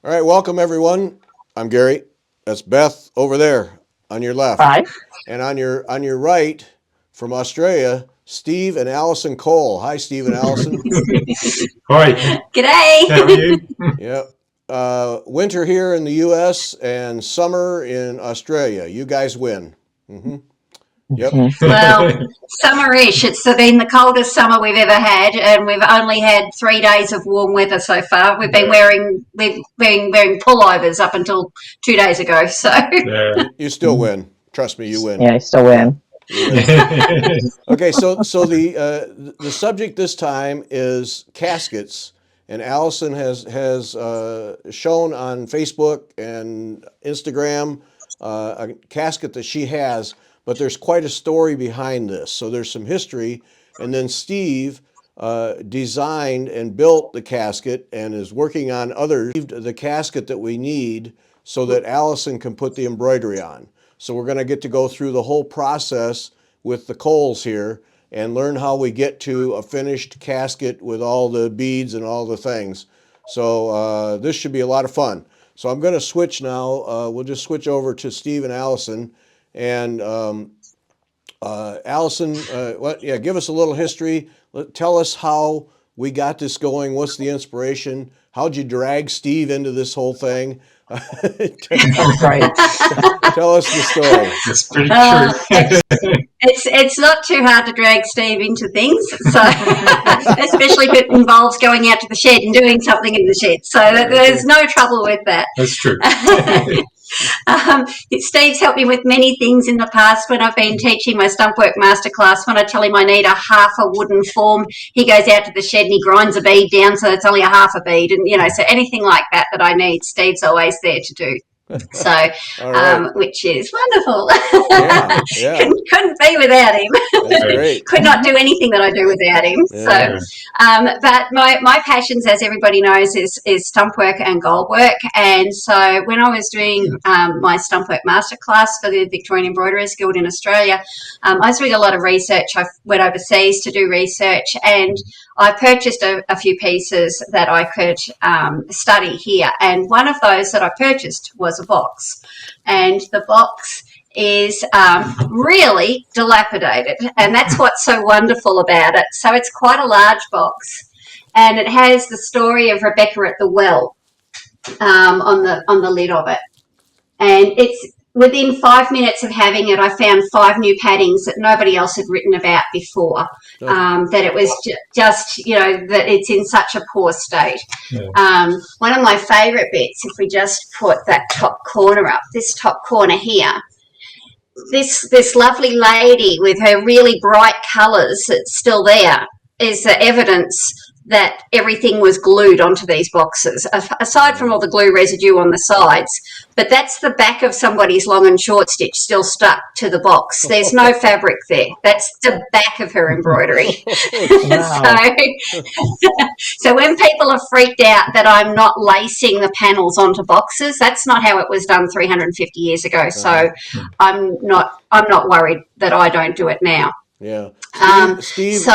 All right, welcome everyone. I'm Gary. That's Beth over there on your left. Hi. And on your right from Australia, Steve and Alison Cole. Hi, Steve and Alison. Hi, G'day. how are you? Yep. Winter here in the U.S. and summer in Australia. You guys win. Yep. Well, summerish. It's been the coldest summer we've ever had, and we've only had 3 days of warm weather so far. We've been wearing pullovers up until 2 days ago. So Yeah. You still win. Trust me, you win. Yeah, I still win. You win. Okay, so the subject this time is caskets, and Allison has shown on Facebook and Instagram a casket that she has, but there's quite a story behind this. So there's some history, and then Steve designed and built the casket and is working on others. The casket that we need so that Allison can put the embroidery on. So we're going to get to go through the whole process with the Coles here and learn how we get to a finished casket with all the beads and all the things. So this should be a lot of fun. So I'm going to switch now. We'll just switch over to Steve and Allison. And Allison, give us a little history. Tell us how we got this going. What's the inspiration? How'd you drag Steve into this whole thing? Right. Tell us the story. That's pretty true. it's not too hard to drag Steve into things. So especially if it involves going out to the shed and doing something in the shed. So there's no trouble with that. That's true. Steve's helped me with many things in the past when I've been teaching my stumpwork masterclass. When I tell him I need half a wooden form, he goes out to the shed and he grinds a bead down so it's only a half a bead. And, so anything like that I need, Steve's always there to do. So, right. Which is wonderful. Yeah. Couldn't be without him. That's great. Could not do anything that I do without him. Yeah. So, but my passions, as everybody knows, is stump work and gold work. And so when I was doing my stump work masterclass for the Victorian Embroiderers Guild in Australia, I was doing a lot of research. I went overseas to do research, and I purchased a few pieces that I could study here. And one of those that I purchased was a box. And the box is really dilapidated. And that's what's so wonderful about it. So it's quite a large box. And it has the story of Rebecca at the well on the lid of it. And it's within 5 minutes of having it, I found 5 new paddings that nobody else had written about before. That it was just, that it's in such a poor state. Yeah. One of my favourite bits, if we just put that top corner up, this top corner here, this lovely lady with her really bright colours that's still there is the evidence that everything was glued onto these boxes, aside from all the glue residue on the sides. But that's the back of somebody's long and short stitch still stuck to the box. There's no fabric there. That's the back of her embroidery. Wow. So when people are freaked out that I'm not lacing the panels onto boxes, that's not how it was done 350 years ago. So I'm not worried that I don't do it now. Yeah. Steve,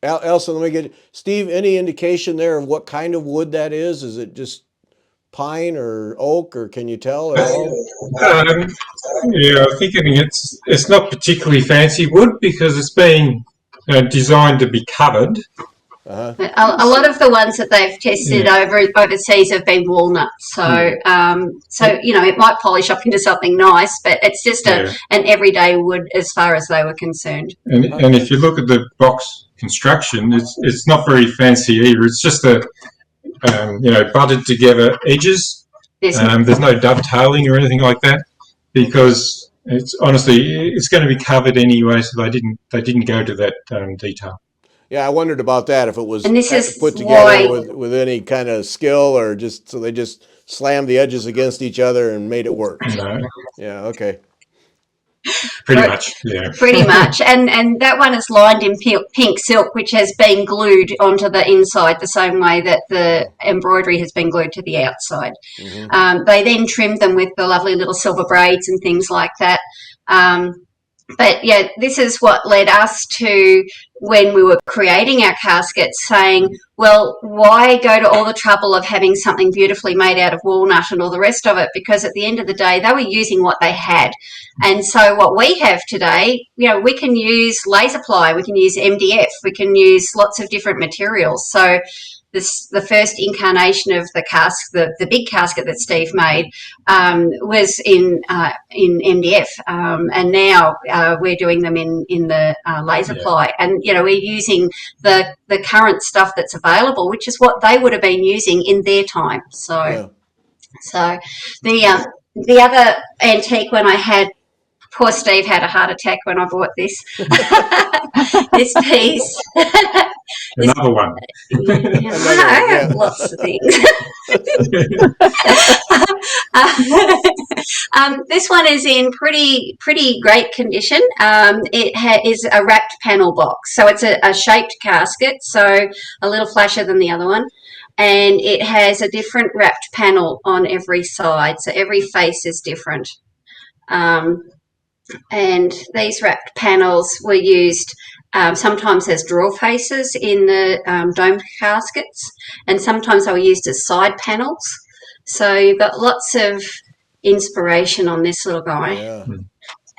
Alison, let me get Steve. Any indication there of what kind of wood that is? Is it just pine or oak, or can you tell at all? Yeah, I think it's not particularly fancy wood because it's been designed to be covered. A lot of the ones that they've tested overseas have been walnut, so it might polish up into something nice, but it's just an everyday wood as far as they were concerned. And if you look at the box construction, it's not very fancy either. It's just butted together edges. There's no dovetailing or anything like that because it's going to be covered anyway, so they didn't go to that detail. Yeah, I wondered about that, if it was put together why, with any kind of skill, or just so they just slammed the edges against each other and made it work. No. Yeah, okay. Pretty much, yeah. Pretty much. And that one is lined in pink silk, which has been glued onto the inside the same way that the embroidery has been glued to the outside. They then trimmed them with the lovely little silver braids and things like that. But yeah, this is what led us to, when we were creating our caskets, saying, well, why go to all the trouble of having something beautifully made out of walnut and all the rest of it? Because at the end of the day, they were using what they had. And so what we have today, we can use laser ply, we can use MDF, we can use lots of different materials. So the first incarnation of the cask, the big casket that Steve made, was in MDF, and now we're doing them in the laser ply, and we're using the current stuff that's available, which is what they would have been using in their time. So the other antique one I had. Poor Steve had a heart attack when I bought this. This piece. Another one. I have lots of things. This one is in pretty great condition. It is a wrapped panel box. So it's a shaped casket, so a little flasher than the other one. And it has a different wrapped panel on every side. So every face is different. And these wrapped panels were used sometimes as drawer faces in the dome caskets, and sometimes they were used as side panels. So you've got lots of inspiration on this little guy. Yeah.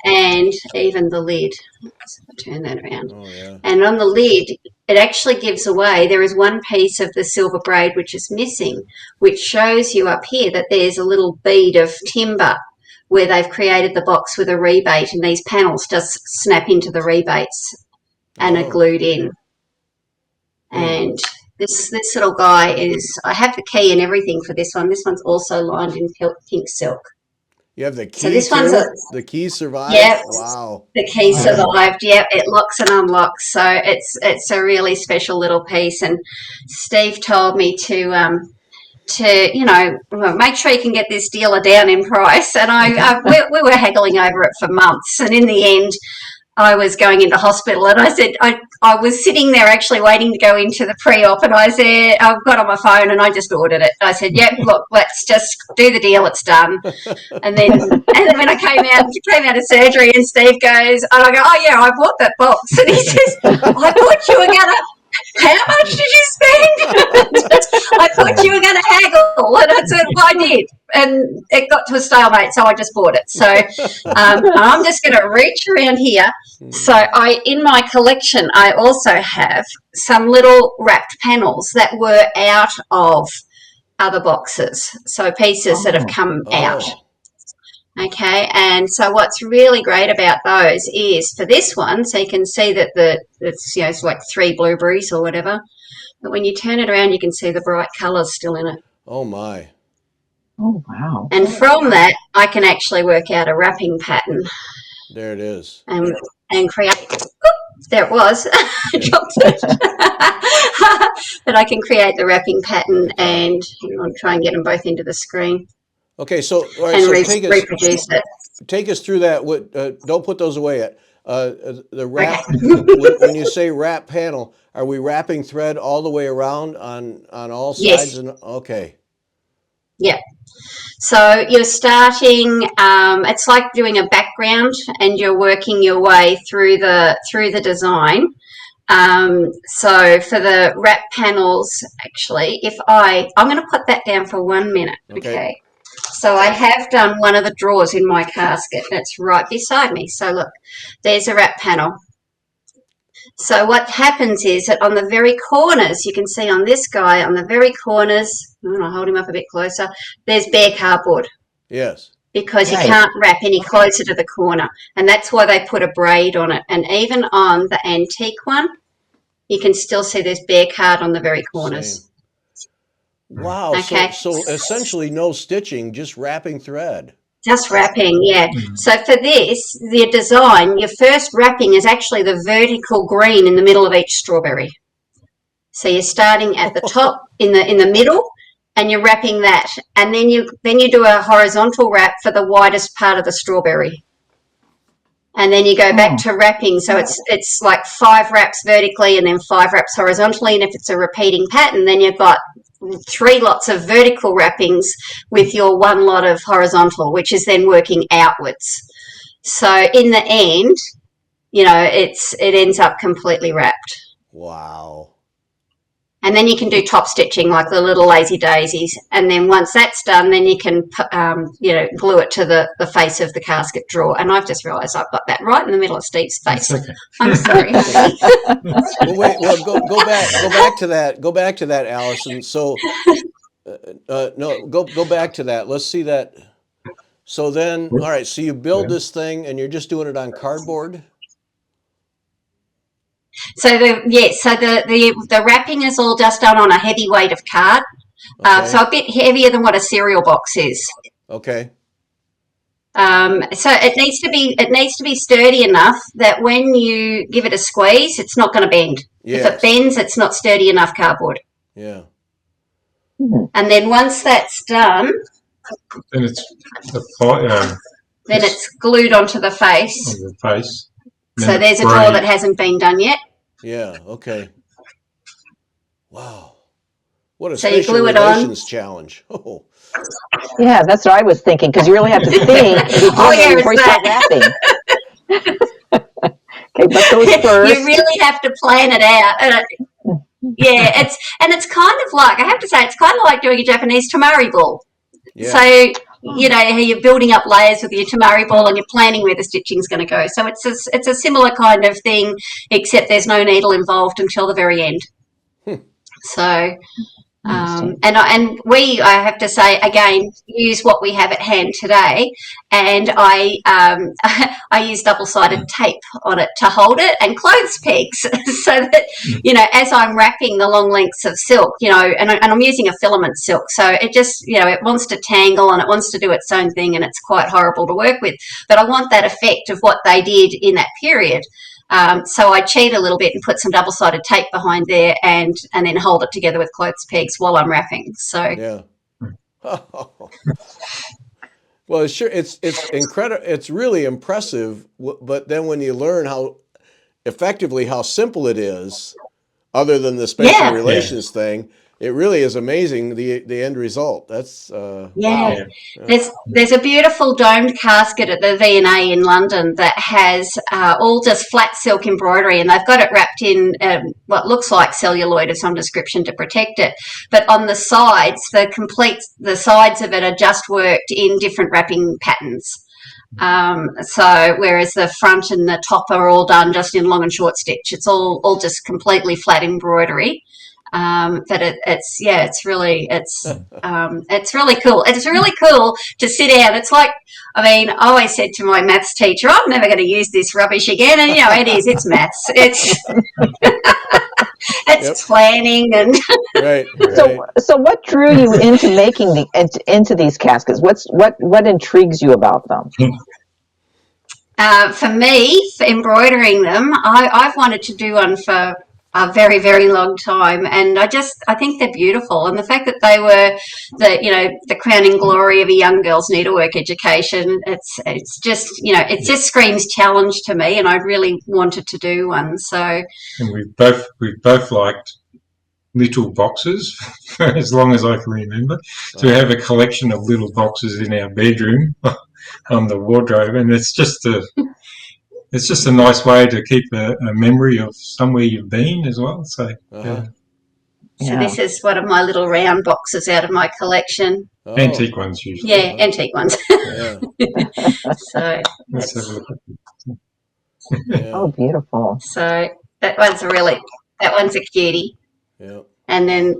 And even the lid. Let's turn that around. Oh, yeah. And on the lid, it actually gives away, there is one piece of the silver braid which is missing, which shows you up here that there's a little bead of timber where they've created the box with a rebate, and these panels just snap into the rebates and are glued in. And this little guy is, I have the key and everything for this one. This one's also lined in pink silk. You have the key. So this too? one's the key survived. Yeah. Wow. The key survived. Yep, it locks and unlocks. So it's a really special little piece. And Steve told me to make sure you can get this dealer down in price. And we were haggling over it for months. And in the end, I was going into hospital, and I said, I was sitting there actually waiting to go into the pre-op, and I said, I've got on my phone and I just ordered it. I said, yep, look, let's just do the deal, it's done. And then when I came out of surgery, and Steve goes, and I go, oh yeah, I bought that box. And he says, I thought you were gonna, how much did you spend? I thought you were going to haggle. And I said, well, I did. And it got to a stalemate, so I just bought it. So I'm just going to reach around here. So in my collection, I also have some little wrapped panels that were out of other boxes. So pieces that have come out. Okay, and so what's really great about those is for this one, so you can see that it's like 3 blueberries or whatever, but when you turn it around, you can see the bright colours still in it. Oh my! Oh wow! And from that, I can actually work out a wrapping pattern. There it is. And create. There it was. Dropped it. But I can create the wrapping pattern, and I'll try and get them both into the screen. Okay, so all right, And so reproduce it. Take us through that. Don't put those away yet. The wrap. When you say wrap panel, are we wrapping thread all the way around on all sides? Yes. Okay. Yeah. So you're starting. It's like doing a background, and you're working your way through the design. So for the wrap panels, actually, I'm going to put that down for 1 minute. Okay. So I have done one of the drawers in my casket. That's right beside me. So look, there's a wrap panel. So what happens is that on the very corners, you can see on this guy, on the very corners, I'll hold him up a bit closer, there's bare cardboard. Yes. Because you can't wrap any closer to the corner. And that's why they put a braid on it. And even on the antique one, you can still see there's bare card on the very corners. Same. Wow. Okay. So essentially no stitching, just wrapping thread. Just wrapping, yeah. So for this, the design, your first wrapping is actually the vertical green in the middle of each strawberry. So you're starting at the top in the middle, and you're wrapping that, and then you do a horizontal wrap for the widest part of the strawberry. And then you go back to wrapping. So it's like 5 wraps vertically and then 5 wraps horizontally. And if it's a repeating pattern, then you've got 3 lots of vertical wrappings with your 1 lot of horizontal, which is then working outwards. So in the end, it ends up completely wrapped. Wow. And then you can do top stitching like the little lazy daisies. And then once that's done, then you can, glue it to the face of the casket drawer. And I've just realised I've got that right in the middle of Steve's face. Okay. I'm sorry, honey. Well, wait. Well, go back to that. Go back to that, Allison. So, no, go back to that. Let's see that. So then, all right. So you build this thing, and you're just doing it on cardboard. So the wrapping is all just done on a heavy weight of card, Okay. so a bit heavier than what a cereal box is. Okay. So it needs to be sturdy enough that when you give it a squeeze, it's not going to bend. If Yes. it bends, it's not sturdy enough cardboard. Yeah. And then once that's done, Then it's then it's glued onto the face. on the face. So there's a drawer that hasn't been done yet. Yeah. Okay. Wow. What a So you spatial glue it on. relations challenge. Oh. Yeah, that's what I was thinking, because you really have to think before you start wrapping. Okay, but those first. You really have to plan it out. Yeah, it's kind of like, I have to say, it's kind of like doing a Japanese tamari ball. Yeah. So, you're building up layers with your tamari ball and you're planning where the stitching's going to go. So it's a similar kind of thing, except there's no needle involved until the very end. So, and we, I have to say again, use what we have at hand today, and I use double-sided tape on it to hold it, and clothes pegs, so that as I'm wrapping the long lengths of silk, and I'm using a filament silk, so it just it wants to tangle and it wants to do its own thing, and it's quite horrible to work with. But I want that effect of what they did in that period. So I cheat a little bit and put some double-sided tape behind there, and then hold it together with clothes pegs while I'm wrapping. So Yeah. Well, sure. It's incredible. It's really impressive. But then when you learn how simple it is, other than the spatial relations thing, it really is amazing, the end result. That's wow. There's a beautiful domed casket at the V&A in London that has all just flat silk embroidery, and they've got it wrapped in what looks like celluloid of some description to protect it. But on the sides, the sides of it are just worked in different wrapping patterns. So whereas the front and the top are all done just in long and short stitch, it's all just completely flat embroidery. But it's really cool. It's really cool to sit down. It's like, I always said to my maths teacher, I'm never going to use this rubbish again. And it is. It's maths. It's planning and Right. So what drew you into making into these caskets? What intrigues you about them? For me, for embroidering them, I've wanted to do one for a very, very long time, and I think they're beautiful, and the fact that they were the crowning glory of a young girl's needlework education, it just screams challenge to me, and I really wanted to do one. So, and we've both liked little boxes for as long as I can remember. So we have a collection of little boxes in our bedroom on the wardrobe, and it's just a nice way to keep a memory of somewhere you've been as well. So, Uh-huh. So this is one of my little round boxes out of my collection. Oh. Antique ones usually. Yeah, antique ones. Yeah. So Let's have a look at them. Yeah. Oh, beautiful. So that one's a cutie. Yeah. And then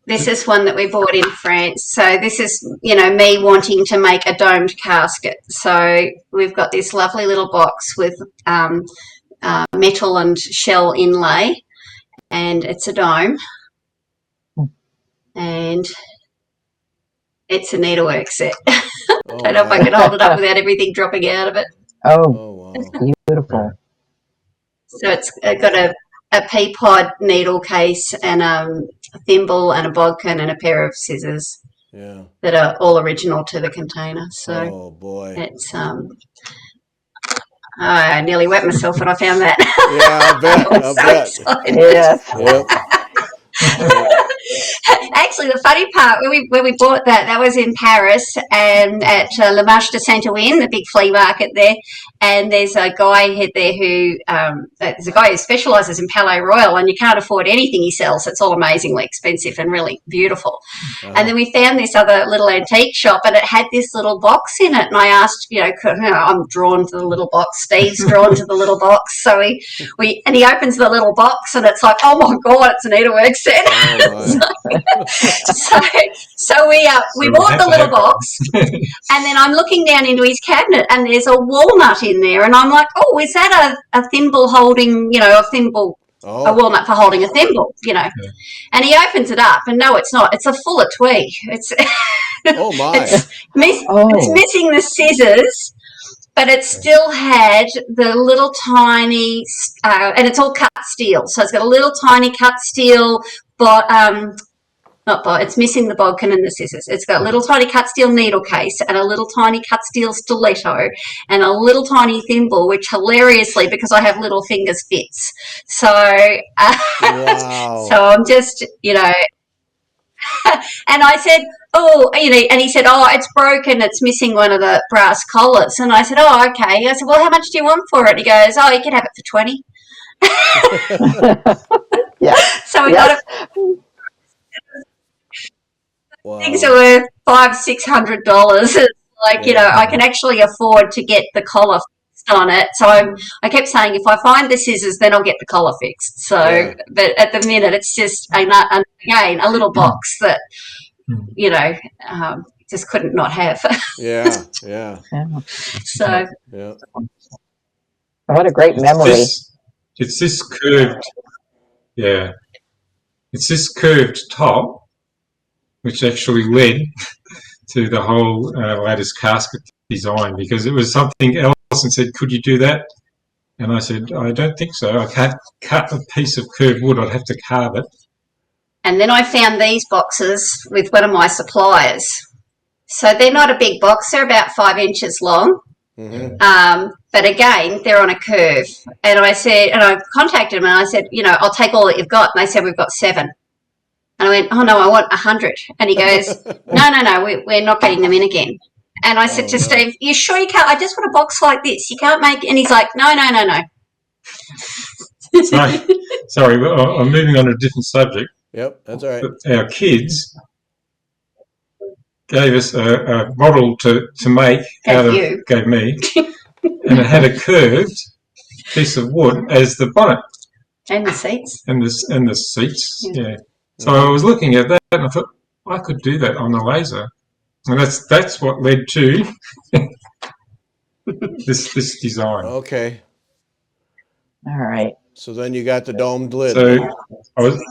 this is one that we bought in France. So this is, me wanting to make a domed casket. So we've got this lovely little box with metal and shell inlay, and it's a dome. And it's a needlework set. I don't know if I can hold it up without everything dropping out of it. Oh, wow. beautiful. So it's got a pea pod needle case and a thimble and a bodkin and a pair of scissors. Yeah. That are all original to the container. So oh boy. it's I nearly wet myself when I found that. Yeah, I bet. I was so excited. Yes. Yep. Actually, the funny part when we bought that was in Paris and at Le Marché de Saint-Ouen, the big flea market there. And there's a guy there who specialises in Palais Royal, and you can't afford anything he sells. It's all amazingly expensive and really beautiful. And then we found this other little antique shop, and it had this little box in it. And I asked, I'm drawn to the little box. Steve's drawn to the little box. So and he opens the little box, and it's like, oh my God, it's a needlework set. So we bought the little box, and then I'm looking down into his cabinet, and there's a walnut in there, and I'm like, oh, is that a thimble holding, a thimble, a walnut for holding a thimble, Yeah. And he opens it up, and no, it's not. It's a fuller tweed. It's Oh my! it's missing the scissors. But it still had the little tiny, and it's all cut steel. So it's got a little tiny cut steel, it's missing the bodkin and the scissors. It's got a little tiny cut steel needle case and a little tiny cut steel stiletto and a little tiny thimble, which hilariously, because I have little fingers, fits. So, Wow. so I'm just, and I said, and he said, oh, it's broken. It's missing one of the brass collars. And I said, oh, okay. I said, well, how much do you want for it? He goes, oh, you can have it for 20. Yeah. So we got it. Wow. Things are worth $500-600. It's like, I can actually afford to get the collar fixed on it. So I kept saying, if I find the scissors, then I'll get the collar fixed. So, but at the minute, it's just again a little box that just couldn't not have. Yeah. So Yeah. What a great memory. It's this curved, it's this curved top which actually led to the whole lattice casket design, because it was something Alison said, could you do that? And I said, I don't think so. I can't cut a piece of curved wood. I'd have to carve it. And then I found these boxes with one of my suppliers. So they're not a big box. They're about 5 inches long. Mm-hmm. But again, they're on a curve. And I contacted them and I said, I'll take all that you've got. And they said, we've got 7. And I went, oh, no, I want 100. And he goes, no, we're not getting them in again. And I said to Steve, you sure you can't? I just want a box like this. You can't make it. And he's like, no. Sorry, I'm moving on to a different subject. Yep, that's all right. Our kids gave us a model to make gave me, and it had a curved piece of wood as the bonnet. And the seats. And the seats, yeah. So I was looking at that and I thought, I could do that on the laser. And that's what led to this design. Okay. All right. So then you got the domed lid. So I was...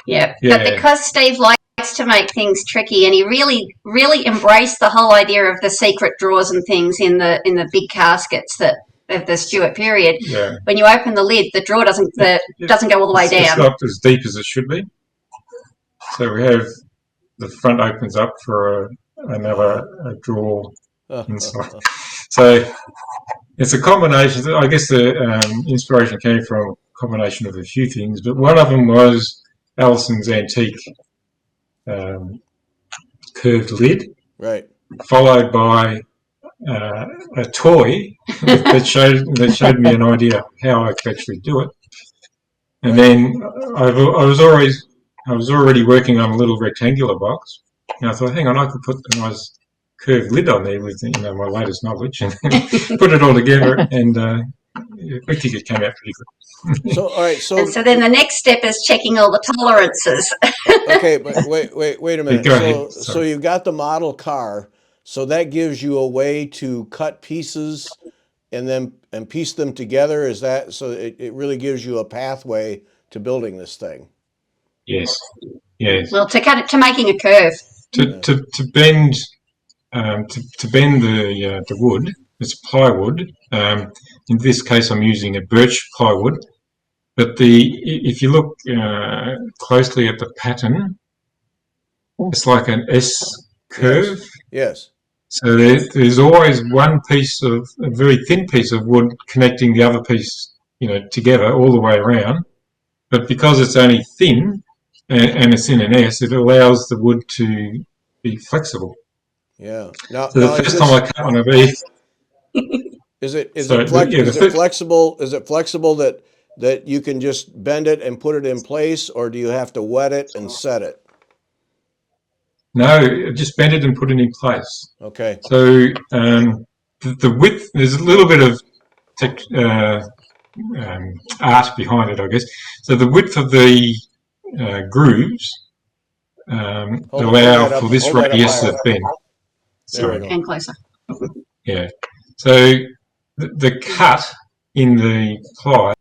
Yeah. But because Steve likes to make things tricky, and he really, really embraced the whole idea of the secret drawers and things in the big caskets of the Stuart period. Yeah. When you open the lid, the drawer doesn't go all the way down. It's not as deep as it should be. So we have the front opens up for another drawer inside. So it's a combination. I guess the inspiration came from a combination of a few things, but one of them was Alison's antique curved lid, right, followed by a toy that showed me an idea how I could actually do it, and then I was already working on a little rectangular box, and I thought, hang on, I could put a nice curved lid on there with my latest knowledge, and put it all together, and I think it came out pretty good. So all right, so then the next step is checking all the tolerances. Okay, but wait a minute. So you've got the model car. So that gives you a way to cut pieces and piece them together. Is that so? It really gives you a pathway to building this thing. Yes. Well, to making a curve. To bend the wood. It's plywood. In this case, I'm using a birch plywood. But if you look closely at the pattern, it's like an S curve. Yes. So there's always one piece of a very thin piece of wood connecting the other piece, together all the way around. But because it's only thin, and it's in an S, it allows the wood to be flexible. Yeah. Now, So the first time I cut one of these, is it flexible? Is it flexible that you can just bend it and put it in place, or do you have to wet it and set it? No, just bend it and put it in place. Okay. So the width, there's a little bit of art behind it, I guess. So the width of the grooves allow for this radius of bend. There we go. And closer. Yeah. So the cut in the ply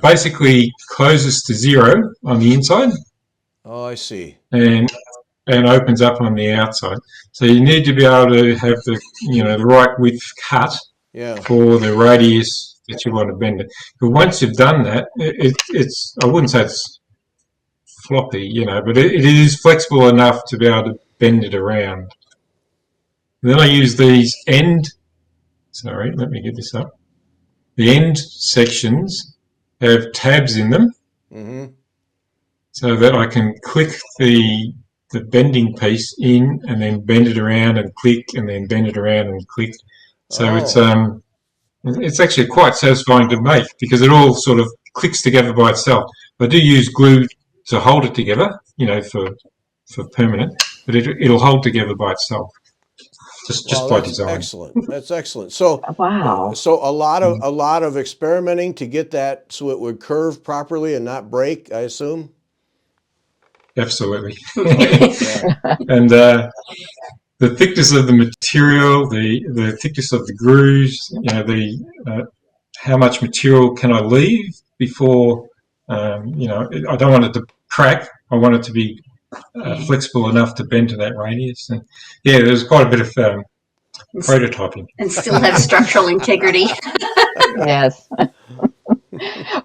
basically closes to 0 on the inside. Oh, I see. And opens up on the outside. So you need to be able to have the the right width cut for the radius that you want to bend it. But once you've done that, it's I wouldn't say it's floppy, but it is flexible enough to be able to bend it around. And then I use these sorry, let me get this up. The end sections have tabs in them, so that I can click the bending piece in and then bend it around and click and then bend it around and click. So it's actually quite satisfying to make because it all sort of clicks together by itself. I do use glue to hold it together, for permanent, but it'll hold together by itself. Just by design. Excellent. That's excellent. So wow. So a lot of experimenting to get that so it would curve properly and not break, I assume. Absolutely. And the thickness of the material, the thickness of the grooves, how much material can I leave before, I don't want it to crack. I want it to be flexible enough to bend to that radius. And there's quite a bit of prototyping. And still have structural integrity. Yes.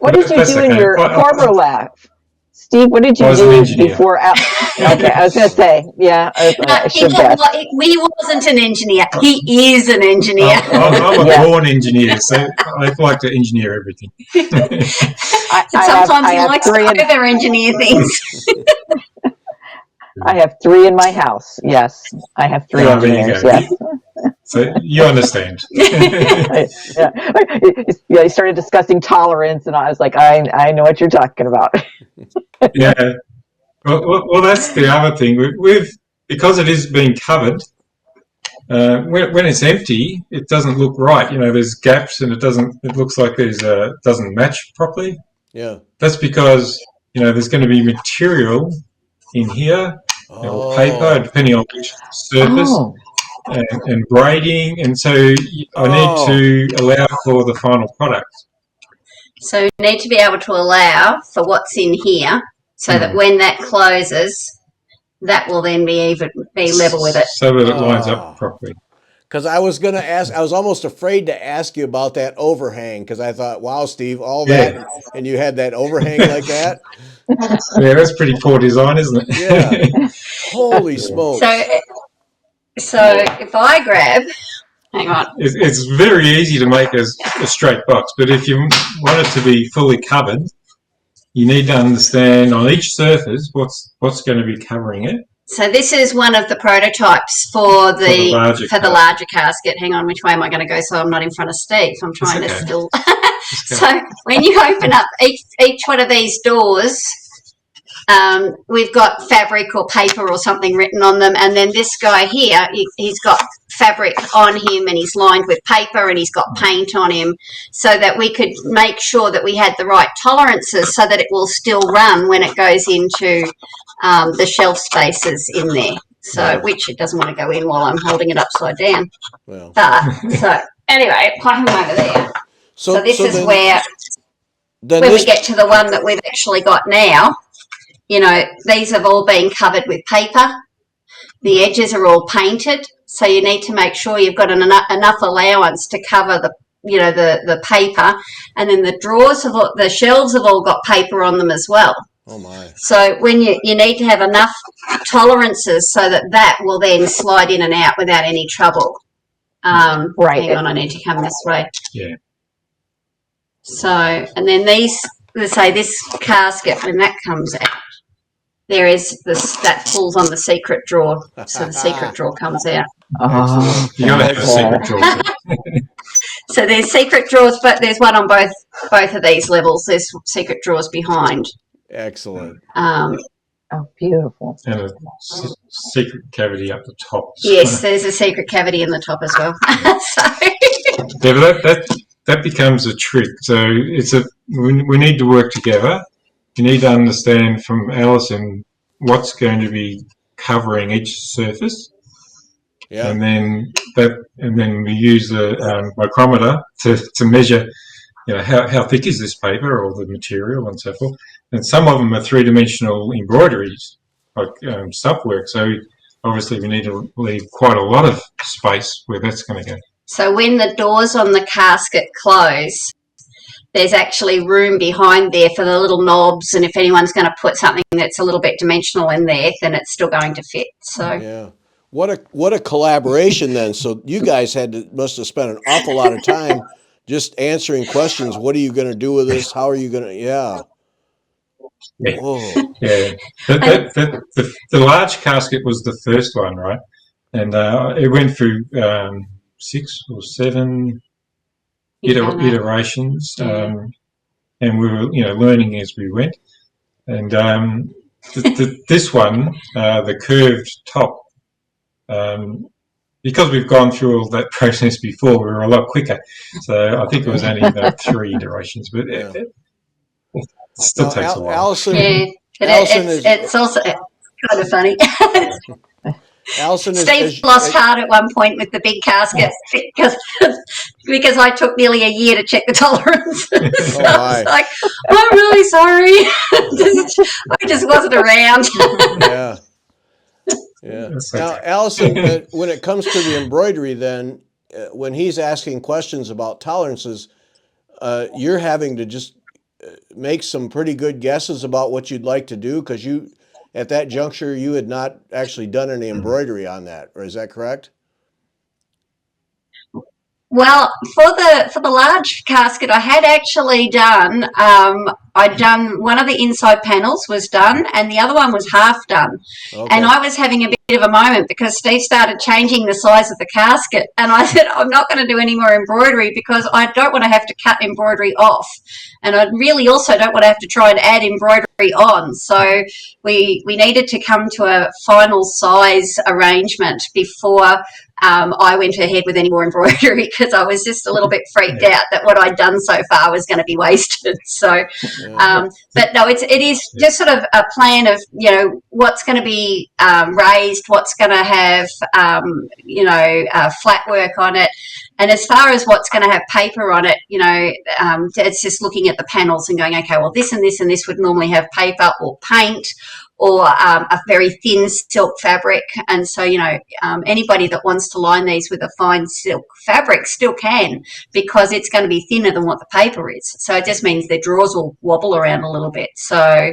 What did you do in your former life? Steve, what did you do before? Okay, I was going to say, he wasn't an engineer. He is an engineer. I'm a born engineer, so I like to engineer everything. Sometimes he likes to over-engineer things. I have 3 in my house. Yes, I have 3 engineers. Yes. So you understand. He started discussing tolerance, and I was like, I know what you're talking about. Yeah. Well, that's the other thing. Because it is being covered, when it's empty, it doesn't look right. There's gaps, and it looks like doesn't match properly. Yeah. That's because there's going to be material in here, or paper, depending on which surface. And braiding, and so I need to allow for the final product. So you need to be able to allow for what's in here, so that when that closes, that will then be level with it, so that it lines up properly. Because I was going to ask, I was almost afraid to ask you about that overhang, because I thought, wow, Steve, all that, and you had that overhang like that. Yeah, that's pretty poor design, isn't it? Yeah. Holy smokes. So if I grab, hang on. It's very easy to make a straight box, but if you want it to be fully covered, you need to understand on each surface what's going to be covering it. So this is one of the prototypes for the larger casket. Hang on, which way am I going to go so I'm not in front of Steve? I'm trying to still. So when you open up each one of these doors, we've got fabric or paper or something written on them, and then this guy here, he's got fabric on him, and he's lined with paper, and he's got paint on him, so that we could make sure that we had the right tolerances so that it will still run when it goes into the shelf spaces in there. So which it doesn't want to go in while I'm holding it upside down. Well. So anyway, put him over there. So this is where we get to the one that we've actually got now. These have all been covered with paper. The edges are all painted, so you need to make sure you've got enough allowance to cover the paper, and then the drawers the shelves have all got paper on them as well. Oh my! So when you need to have enough tolerances so that will then slide in and out without any trouble. Right. Hang on, I need to come this way. Yeah. So and then these, let's say this casket when that comes out. there is this that pulls on the secret drawer, so the secret drawer comes out. Excellent. You got to have a secret drawer. So there's secret drawers, but there's one on both of these levels. There's secret drawers behind. Excellent. Oh, beautiful. And a secret cavity up the top. Yes, there's a secret cavity in the top as well. Yeah, but that becomes a trick. So we need to work together. You need to understand from Alison what's going to be covering each surface. Yeah. And then we use the micrometer to measure, how thick is this paper or the material and so forth. And some of them are three-dimensional embroideries, like stump work. So obviously we need to leave quite a lot of space where that's going to go. So when the doors on the casket close, there's actually room behind there for the little knobs, and if anyone's going to put something that's a little bit dimensional in there, then it's still going to fit. So yeah. What a collaboration then. So you guys must have spent an awful lot of time just answering questions. What are you going to do with this? How are you going to? Yeah. Whoa. Yeah. The large casket was the first one, right? And it went through 6 or 7 iterations, and we were learning as we went. And this one, the curved top. Because we've gone through all that process before, we were a lot quicker. So I think it was only about 3 iterations, but it still takes a while. Alison, yeah, it's also kind of funny. Alison Steve lost heart at one point with the big casket because I took nearly a year to check the tolerance. So I was like, I'm really sorry. I just wasn't around. Yeah. Yeah. Now, Alison, when it comes to the embroidery, then when he's asking questions about tolerances, you're having to just make some pretty good guesses about what you'd like to do, because at that juncture you had not actually done any embroidery on that, or is that correct? Well, for the large casket, I had actually done. I'd done one of the inside panels was done, and the other one was half done. Okay. And I was having a bit of a moment because Steve started changing the size of the casket, and I said, I'm not going to do any more embroidery because I don't want to have to cut embroidery off, and I really also don't want to have to try and add embroidery on. So we needed to come to a final size arrangement before I went ahead with any more embroidery, because I was just a little bit freaked out that what I'd done so far was going to be wasted. So, but no, it is just sort of a plan of, what's going to be raised, what's going to have, flat work on it. And as far as what's going to have paper on it, it's just looking at the panels and going, okay, well, this and this and this would normally have paper or paint, or a very thin silk fabric. And so, anybody that wants to line these with a fine silk fabric still can, because it's going to be thinner than what the paper is. So it just means their drawers will wobble around a little bit. So,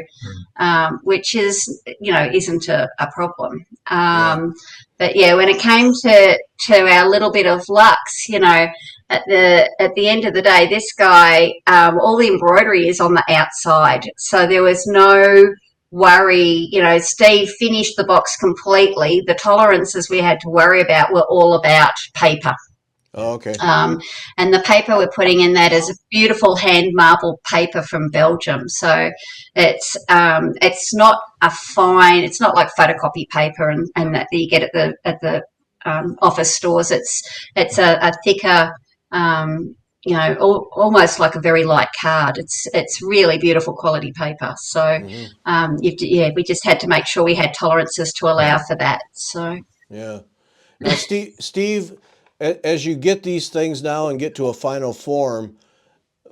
which is, isn't a problem. But yeah, when it came to our little bit of lux, at the end of the day, this guy, all the embroidery is on the outside. So there was no worry. Steve finished the box completely. The tolerances we had to worry about were all about paper. Oh, okay. And the paper we're putting in that is a beautiful hand marbled paper from Belgium. So it's not a fine, it's not like photocopy paper and that you get at the office stores. It's a thicker, almost like a very light card. It's really beautiful quality paper. So we just had to make sure we had tolerances to allow for that. So yeah. Now, Steve, as you get these things now and get to a final form,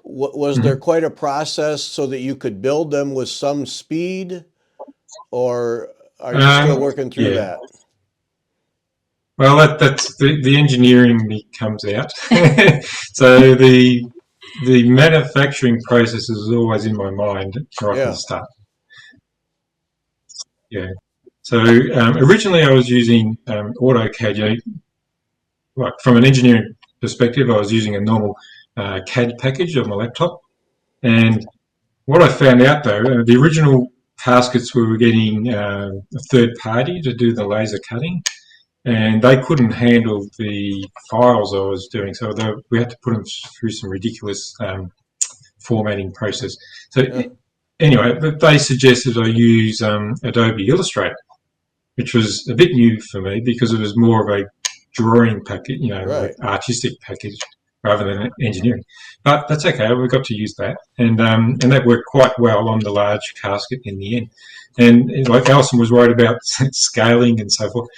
was there quite a process so that you could build them with some speed, or are you still working through that? Well, that's the engineering comes out. So the manufacturing process is always in my mind right from the start. Yeah. So originally I was using AutoCAD. Right, from an engineering perspective, I was using a normal CAD package on my laptop. And what I found out, though, the original caskets, we were getting a third party to do the laser cutting, and they couldn't handle the files I was doing, so we had to put them through some ridiculous formatting process. So anyway, but they suggested I use Adobe Illustrator, which was a bit new for me because it was more of a drawing package, like artistic package rather than engineering. But that's okay. We got to use that, and that worked quite well on the large casket in the end. And like Alison was worried about scaling and so forth,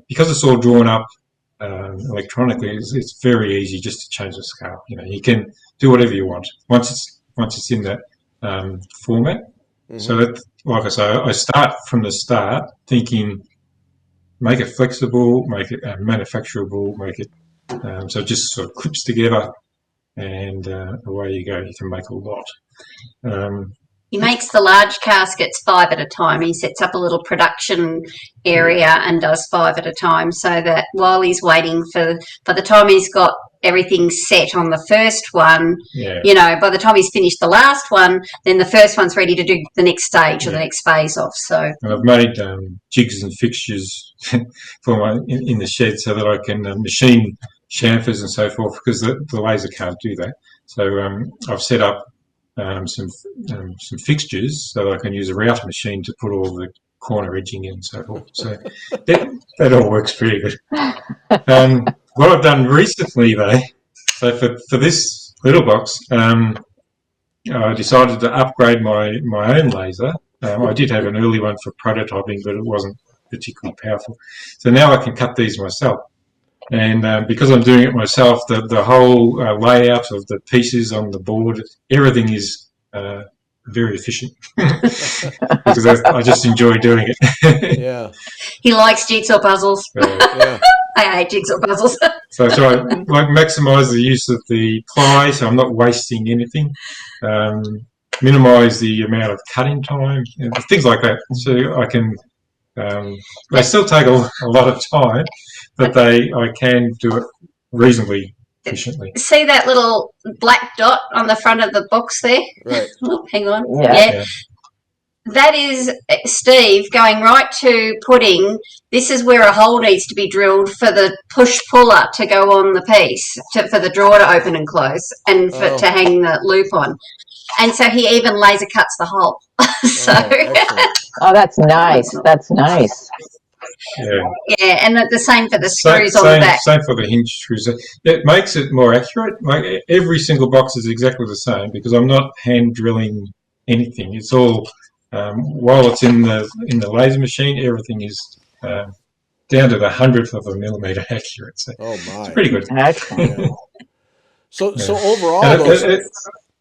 because it's all drawn up electronically. It's very easy just to change the scale. You can do whatever you want once it's in that format. Mm-hmm. So that, like I say, I start from the start thinking, make it flexible, make it manufacturable, make it so it just sort of clips together, and away you go. You can make a lot. He makes the large caskets 5 at a time. He sets up a little production area and does 5 at a time, so that while he's waiting by the time he's got everything set on the first one, by the time he's finished the last one, then the first one's ready to do the next stage or the next phase of. So, and I've made jigs and fixtures for in the shed so that I can machine chamfers and so forth, because the laser can't do that. So I've set up some fixtures so that I can use a router machine to put all the corner edging in and so forth. So that all works pretty good. What I've done recently, though, so for this little box, I decided to upgrade my own laser. I did have an early one for prototyping, but it wasn't particularly powerful. So now I can cut these myself. And because I'm doing it myself, the whole layout of the pieces on the board, everything is very efficient because I just enjoy doing it. Yeah. He likes jigsaw puzzles. I hate jigsaw puzzles. So I like maximise the use of the ply, so I'm not wasting anything. Minimise the amount of cutting time, things like that. So I can. They still take a lot of time, but I can do it reasonably efficiently. See that little black dot on the front of the box there? Right. Oh, hang on. Yeah. That is Steve going right to putting, this is where a hole needs to be drilled for the push-puller to go on the piece, for the drawer to open and close, and to hang the loop on. And so he even laser cuts the hole. Oh, that's nice. That's nice. Yeah, and the same for the screws on the back. Same for the hinge screws. It makes it more accurate. Like every single box is exactly the same because I'm not hand drilling anything. It's all while it's in the laser machine, everything is down to the 100th of a millimeter accurate. So it's pretty good. Excellent. So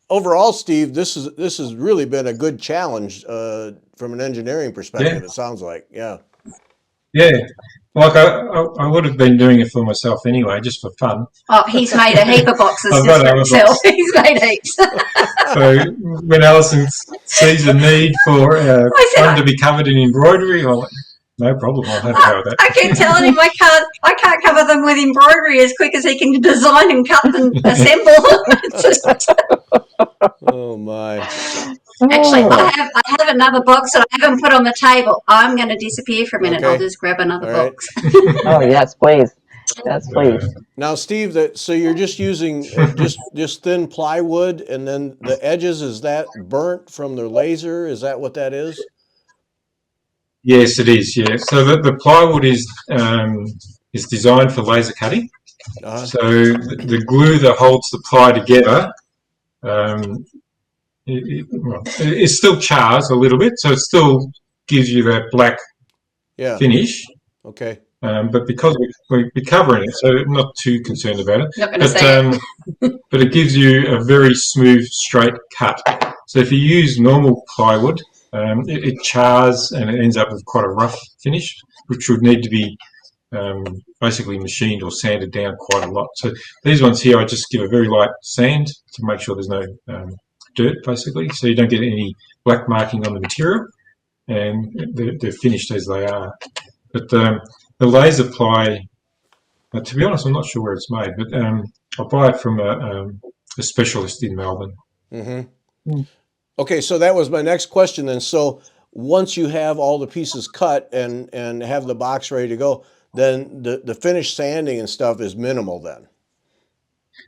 overall, Steve, this has really been a good challenge from an engineering perspective. It sounds like, Yeah, like I would have been doing it for myself anyway, just for fun. Oh, he's made a heap of boxes just for himself. He's made heaps. So when Alison sees a need for one to be covered in embroidery, well, no problem. I'll have to go with that. I keep telling him I can't cover them with embroidery as quick as he can design and cut and assemble. Oh my! Actually, I have another box that I haven't put on the table. I'm going to disappear for a minute. Okay. I'll just grab another box. Oh yes, please. Yes, please. Now, Steve, so you're just using just thin plywood, and then the edges, is that burnt from the laser? Is that what that is? Yes, it is. Yeah. So the plywood is designed for laser cutting. So the glue that holds the ply together, it still chars a little bit, so it still gives you that black finish. Okay. But because we're covering it, so I'm not too concerned about it. Not going to say it. But it gives you a very smooth, straight cut. So if you use normal plywood, it chars and it ends up with quite a rough finish, which would need to be basically machined or sanded down quite a lot. So these ones here, I just give a very light sand to make sure there's no dirt, basically, so you don't get any black marking on the material, and they're finished as they are. But the laser ply, to be honest, I'm not sure where it's made, but I buy it from a specialist in Melbourne. Mm-hmm. Okay, so that was my next question then. So once you have all the pieces cut and have the box ready to go, then the finished sanding and stuff is minimal then.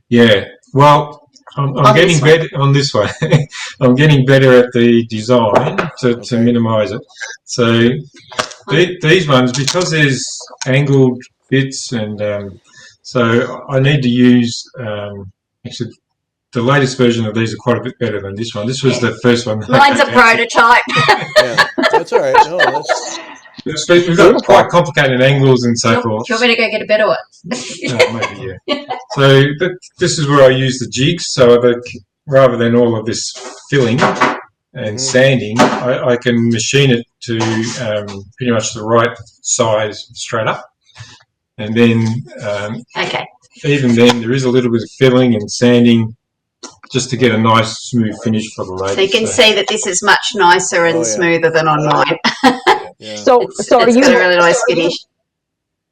Yeah. Well, I'm getting better on this one. I'm getting better at the design to minimise it. So these ones, because there's angled bits, and so I need to use actually the latest version of these are quite a bit better than this one. This was the first one. Mine's a prototype. Yeah, that's all right. No, we've got quite complicated angles and so forth. Do you want me to go get a better one? Maybe, yeah. So this is where I use the jigs. So that rather than all of this filling and sanding, I can machine it to pretty much the right size straight up. And then even then, there is a little bit of filling and sanding just to get a nice smooth finish for the lady. So you can see that this is much nicer and smoother than on mine. So it's got a really nice finish.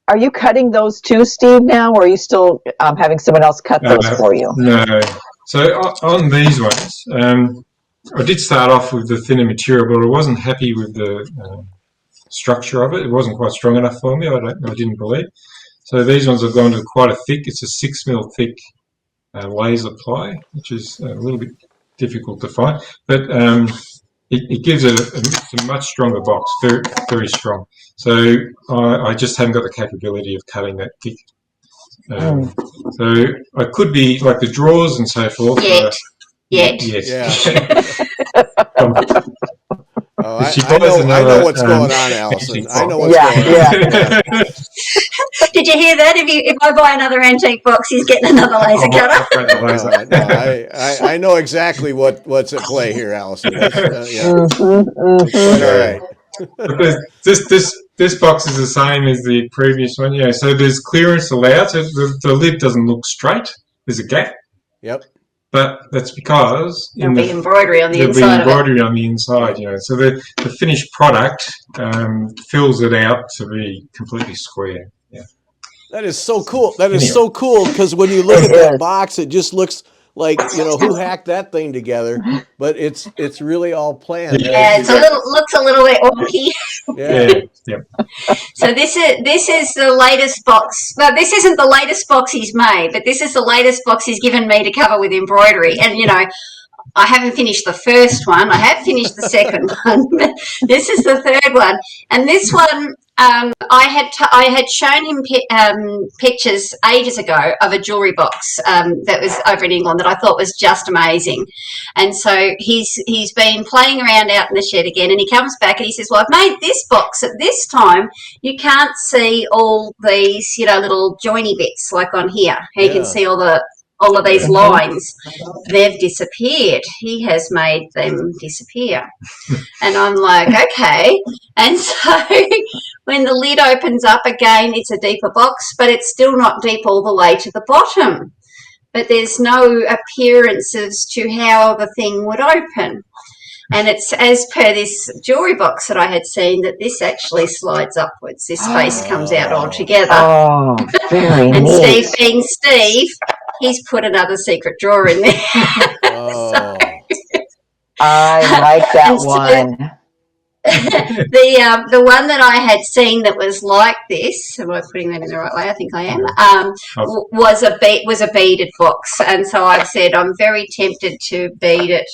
Are you cutting those too, Steve, now, or are you still having someone else cut those for you? No. So on these ones, I did start off with the thinner material, but I wasn't happy with the structure of it. It wasn't quite strong enough for me. I didn't believe. So these ones have gone to quite a thick. It's a 6 mil thick laser ply, which is a little bit difficult to find, but it gives it a much stronger box, very, very strong. So I just haven't got the capability of cutting that thick. So I could be like the drawers and so forth. Yes. Yeah. I know what's going on, Alison. I know what's going on. Did you hear that? If I buy another antique box, he's getting another laser cutter. I know exactly what's at play here, Alison. All right. This box is the same as the previous one. Yeah. So there's clearance allowed. So the lid doesn't look straight. There's a gap. Yep. But that's because there'll be embroidery on the inside. There'll be embroidery on the inside, you know. So the finished product fills it out to be completely square. Yeah. That is so cool. That is so cool because when you look at that box, it just looks like, you know, who hacked that thing together? But it's really all planned. Yeah, looks a little bit wonky. Yeah. So this is the latest box. Well, this isn't the latest box he's made, but this is the latest box he's given me to cover with embroidery. And you know, I haven't finished the first one. I have finished the second one. But this is the third one, and this one. I had shown him pictures ages ago of a jewellery box that was over in England that I thought was just amazing, and so he's been playing around out in the shed again, and he comes back and he says, "Well, I've made this box. At this time, you can't see all these, you know, little joiny bits like on here. You can see all of these lines. They've disappeared. He has made them disappear." And I'm like, okay. And so when the lid opens up again, it's a deeper box, but it's still not deep all the way to the bottom. But there's no appearances to how the thing would open. And it's as per this jewellery box that I had seen that this actually slides upwards. This face comes out altogether. Oh, very and neat. Steve being Steve, he's put another secret drawer in there. Oh. I like that one. The one that I had seen that was like this, am I putting that in the right way? I think I am. Was a beaded box, and so I've said I'm very tempted to bead it,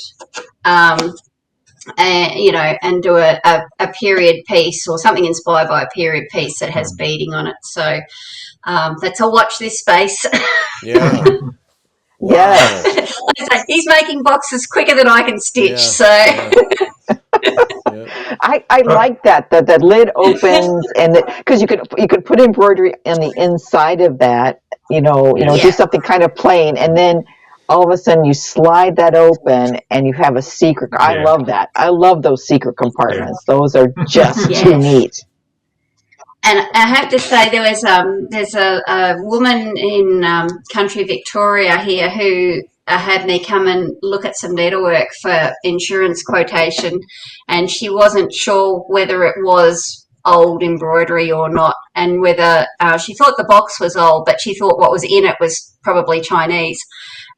you know, and do a period piece or something inspired by a period piece that has beading on it. So that's a watch this space. Yeah. Wow. Yeah. He's making boxes quicker than I can stitch. I like that the lid opens, and because you could put embroidery on the inside of that, you know, do something kind of plain, and then all of a sudden you slide that open and you have a secret. I love that. I love those secret compartments. Those are just too neat. And I have to say, there's a woman in country Victoria here who had me come and look at some needlework for insurance quotation, and she wasn't sure whether it was old embroidery or not, and whether she thought the box was old, but she thought what was in it was probably Chinese.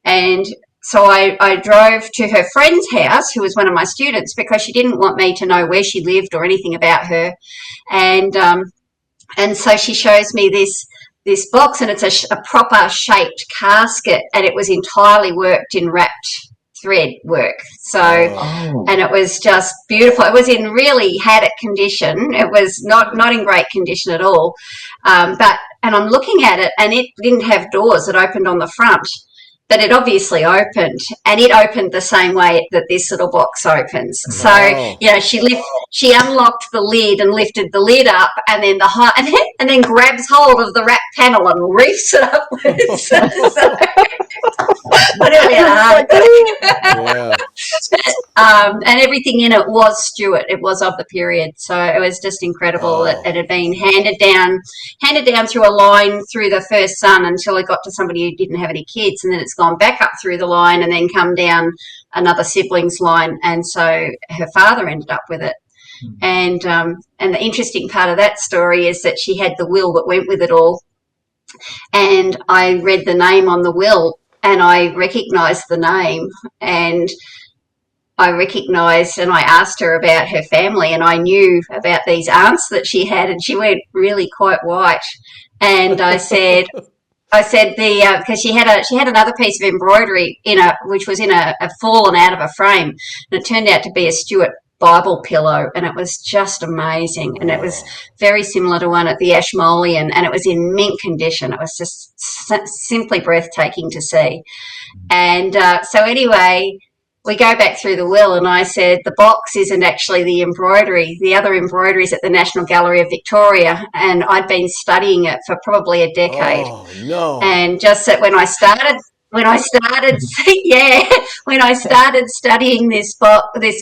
And so I drove to her friend's house, who was one of my students, because she didn't want me to know where she lived or anything about her. And so she shows me this box, and it's a proper shaped casket, and it was entirely worked in wrapped thread work. So, and it was just beautiful. It was in really haddock condition. It was not in great condition at all. And I'm looking at it, and it didn't have doors that opened on the front. But it obviously opened, and it opened the same way that this little box opens. So, she unlocked the lid and lifted the lid up, and then and then grabs hold of the wrap panel and reefs it upwards. Whatever we had. And everything in it was Stuart. It was of the period, so it was just incredible. It had been handed down through a line through the first son until it got to somebody who didn't have any kids, and then it's gone back up through the line and then come down another sibling's line, and so her father ended up with it. And the interesting part of that story is that she had the will that went with it all, and I read the name on the will, and I recognised the name, and I asked her about her family, and I knew about these aunts that she had, and she went really quite white. And I said, because she had another piece of embroidery which was in a fallen out of a frame, and it turned out to be a Stuart Bible pillow, and it was just amazing. And it was very similar to one at the Ashmolean, and it was in mint condition. It was just simply breathtaking to see. And so anyway, we go back through the will, and I said, the box isn't actually the embroidery. The other embroidery is at the National Gallery of Victoria, and I'd been studying it for probably a decade. Oh, no. And just that when I started studying this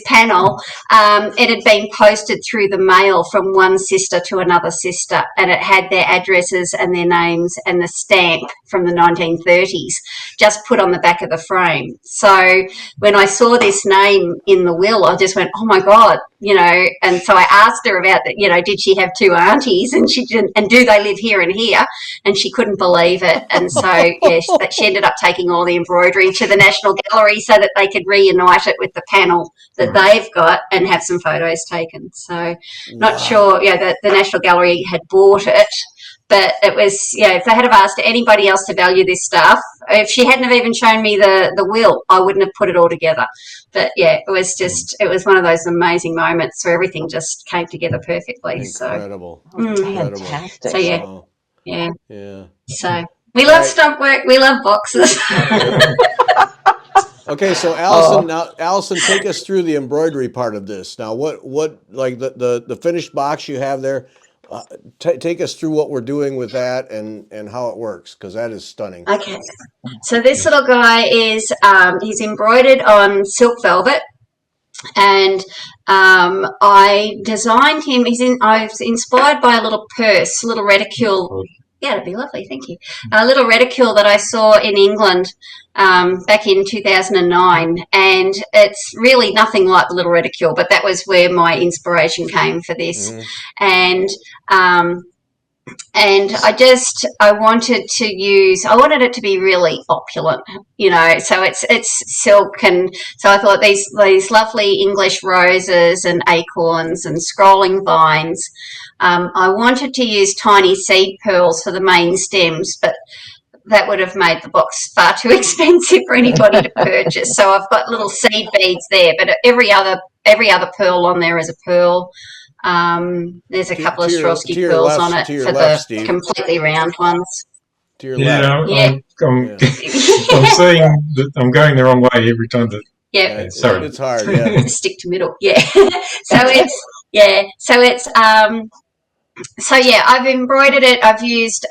panel, it had been posted through the mail from one sister to another sister, and it had their addresses and their names and the stamp from the 1930s just put on the back of the frame. So when I saw this name in the will, I just went, oh my God, and so I asked her about that, did she have two aunties, and she didn't, and do they live here and here? And she couldn't believe it. And so, she ended up taking all the embroidery to the National Gallery so that they could reunite it with the panel that they've got and have some photos taken. So not sure, that the National Gallery had bought it, but it was, if they had have asked anybody else to value this stuff, if she hadn't have even shown me the will, I wouldn't have put it all together. But it was one of those amazing moments where everything just came together perfectly. Incredible. So, Incredible. Fantastic. So Wow. yeah. So we love stump work. We love boxes. okay, so Alison, take us through the embroidery part of this. Now, what like the finished box you have there? Take us through what we're doing with that and how it works, because that is stunning. Okay, so this little guy is he's embroidered on silk velvet, and I designed him. I was inspired by a little purse, a little reticule. Yeah, it'd be lovely. Thank you. A little reticule that I saw in England back in 2009, and it's really nothing like the little reticule, but that was where my inspiration came for this. And I wanted it to be really opulent, so it's silk, and so I thought these lovely English roses and acorns and scrolling vines. I wanted to use tiny seed pearls for the main stems, but that would have made the box far too expensive for anybody to purchase. So I've got little seed beads there, but every other pearl on there is a pearl. There's a couple of Swarovski pearls on it for the completely round ones. To your left. I'm saying that I'm going the wrong way every time. Sorry, it's hard. Yeah, stick to middle. Yeah, I've embroidered it. I've used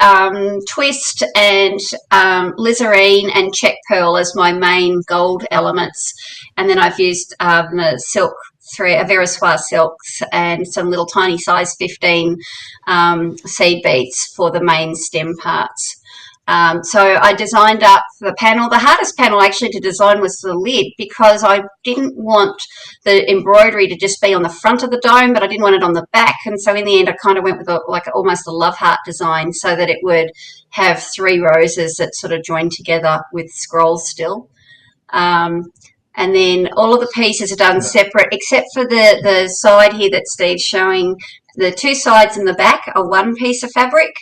twist and lizarine and check pearl as my main gold elements, and then I've used silk thread, Verissoir silks, and some little tiny size 15 seed beads for the main stem parts. So I designed up the panel. The hardest panel actually to design was the lid, because I didn't want the embroidery to just be on the front of the dome, but I didn't want it on the back. And so in the end, I kind of went with almost a love heart design, so that it would have 3 roses that sort of joined together with scrolls still. And then all of the pieces are done separate, except for the side here that Steve's showing. The two sides and the back are one piece of fabric,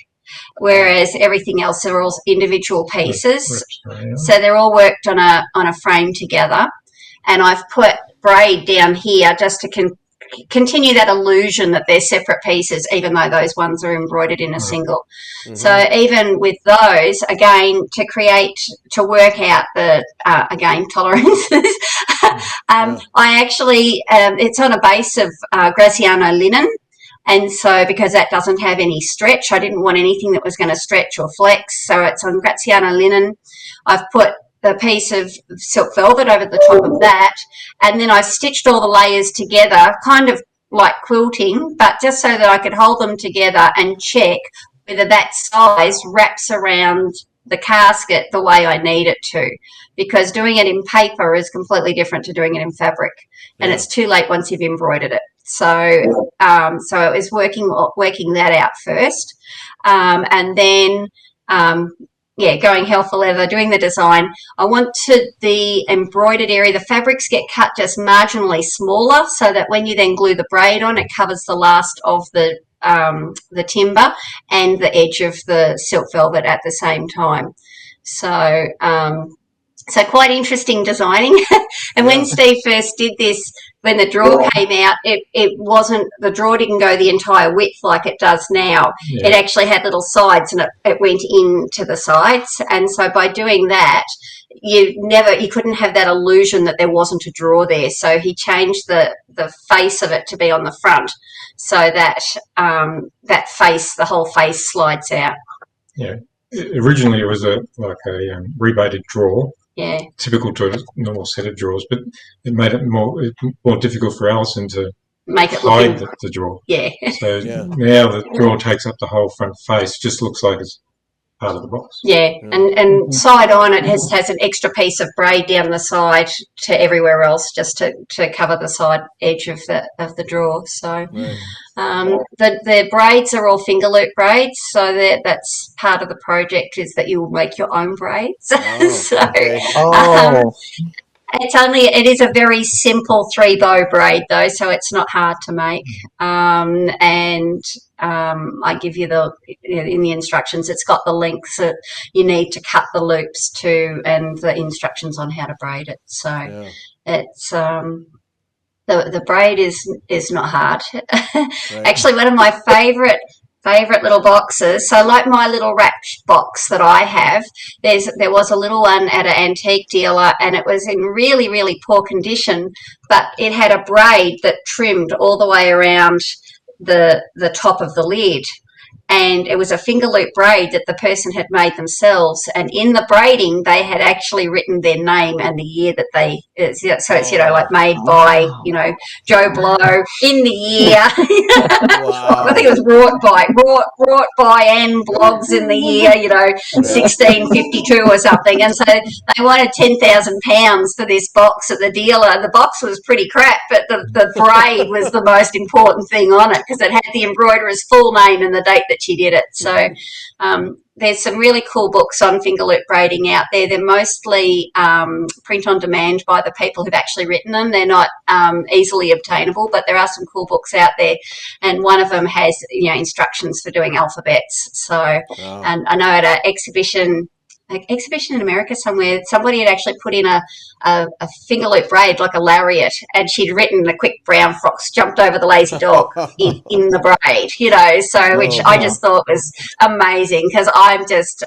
whereas everything else are all individual pieces. So they're all worked on a frame together. And I've put braid down here just to continue that illusion that they're separate pieces, even though those ones are embroidered in a single. So even with those, again, to work out the, again, tolerances, I actually, it's on a base of Graziano linen. And so because that doesn't have any stretch, I didn't want anything that was going to stretch or flex. So it's on Graziano linen. I've put the piece of silk velvet over the top of that, and then I stitched all the layers together, kind of like quilting, but just so that I could hold them together and check whether that size wraps around the casket the way I need it to, because doing it in paper is completely different to doing it in fabric, and it's too late once you've embroidered it. So so it was working that out first, and then going hell for leather, doing the design. I wanted the embroidered area, the fabrics get cut just marginally smaller so that when you then glue the braid on, it covers the last of the timber and the edge of the silk velvet at the same time. So so quite interesting designing. And when Steve first did this, when the drawer came out, it wasn't, the drawer didn't go the entire width like it does now. It actually had little sides, and it went into the sides. And so by doing that, you couldn't have that illusion that there wasn't a drawer there. So he changed the face of it to be on the front, so that that face, the whole face, slides out. Yeah. Originally, it was a rebated drawer. Yeah. Typical to a normal set of drawers, but it made it more difficult for Alison to make it hide the drawer. Yeah. So now the drawer takes up the whole front face. Just looks like it's part of the box. Yeah. And side on, it has an extra piece of braid down the side to everywhere else, just to cover the side edge of the drawer. So the braids are all finger loop braids, so that's part of the project, is that you will make your own braids. It is a very simple 3-bow braid though, so it's not hard to make. And I give you in the instructions, it's got the lengths that you need to cut the loops to, and the instructions on how to braid it. So it's the braid is not hard. Actually, one of my favorite little boxes. So like my little wrapped box that I have, there was a little one at an antique dealer, and it was in really, really poor condition, but it had a braid that trimmed all the way around the top of the lid. And it was a finger loop braid that the person had made themselves. And in the braiding, they had actually written their name and the year that it's like made by, Joe Blow in the year. I think it was wrought by Anne Bloggs in the year, 1652 or something. And so they wanted £10,000 for this box at the dealer. The box was pretty crap, but the braid was the most important thing on it, because it had the embroiderer's full name and the date that she did it. So there's some really cool books on finger loop braiding out there. They're mostly print on demand by the people who've actually written them. They're not easily obtainable, but there are some cool books out there, and one of them has instructions for doing alphabets. So and I know at an exhibition in America somewhere, somebody had actually put in a finger loop braid, like a lariat, and she'd written "the quick brown fox jumped over the lazy dog" in the braid, so which I just thought was amazing, because I'm just,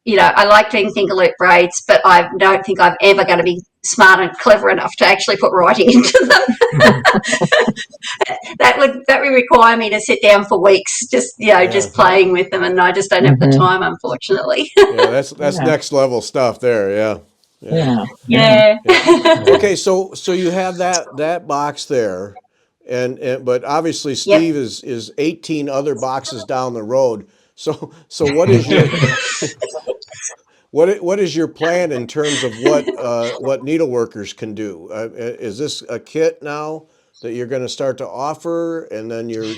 I like doing finger loop braids, but I don't think I'm ever going to be smart and clever enough to actually put writing into them. That would require me to sit down for weeks, just playing with them, and I just don't have the time, unfortunately. That's next level stuff there. Yeah. Okay, so you have that box there, and but obviously Steve is 18 other boxes down the road. So what is your what is your plan in terms of what needleworkers can do? Is this a kit now that you're going to start to offer, and then you're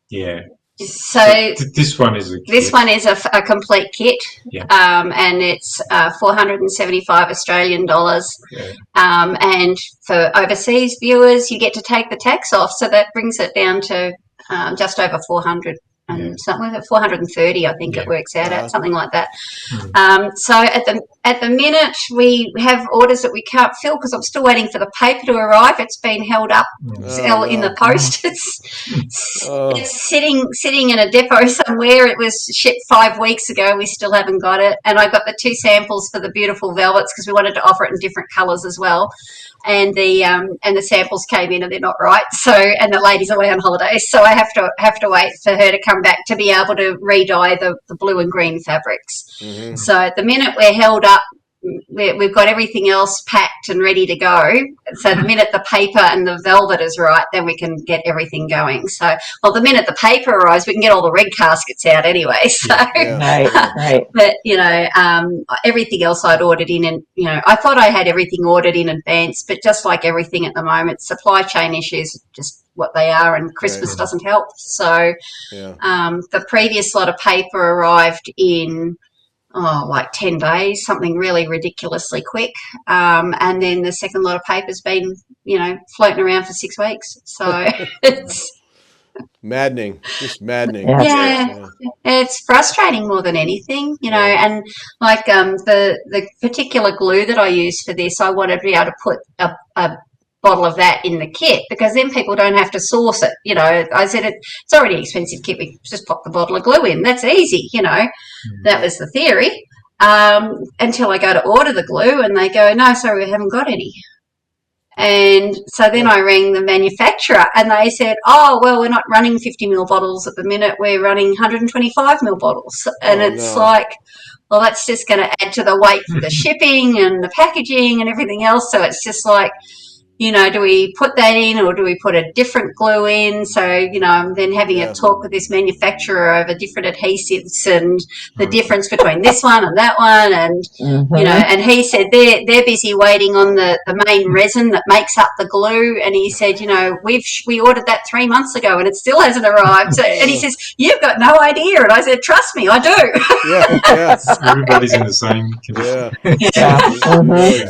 yeah. So this one is a kit. This one is a complete kit, Yeah. And it's 475 Australian dollars. Yeah. And for overseas viewers, you get to take the tax off, so that brings it down to just over 400 and something, 430, I think it works out at, something like that. So at the minute, we have orders that we can't fill because I'm still waiting for the paper to arrive. It's been held up in the post. It's sitting in a depot somewhere. It was shipped 5 weeks ago. We still haven't got it. And I got the 2 samples for the beautiful velvets because we wanted to offer it in different colours as well. And the samples came in and they're not right. So, and the lady's away on holiday, so I have to wait for her to come back to be able to re-dye the blue and green fabrics. Mm-hmm. So at the minute we're held up. We've got everything else packed and ready to go. So the minute the paper and the velvet is right, then we can get everything going. So, well, the minute the paper arrives, we can get all the red caskets out anyway. So, right. But everything else I'd ordered in, and I thought I had everything ordered in advance, but just like everything at the moment, supply chain issues just what they are, and Christmas doesn't help. So, the previous lot of paper arrived in like 10 days, something really ridiculously quick. And then the second lot of paper's been, floating around for 6 weeks. So it's maddening, just maddening. Yeah. It's frustrating more than anything, and like the particular glue that I use for this, I wanted to be able to put a bottle of that in the kit because then people don't have to source it. I said it's already an expensive kit. We just pop the bottle of glue in. That's easy. That was the theory. Until I go to order the glue and they go, no, sorry, we haven't got any. And so then I rang the manufacturer and they said, oh, well, we're not running 50 ml bottles at the minute. We're running 125 ml bottles. And it's like, well, that's just going to add to the weight for the shipping and the packaging and everything else. So it's just like, do we put that in or do we put a different glue in? So, I'm then having a talk with this manufacturer over different adhesives and the difference between this one and that one. And, and he said they're busy waiting on the main resin that makes up the glue. And he said, we ordered that 3 months ago and it still hasn't arrived. So, and he says, you've got no idea. And I said, trust me, I do. Everybody's in the same condition.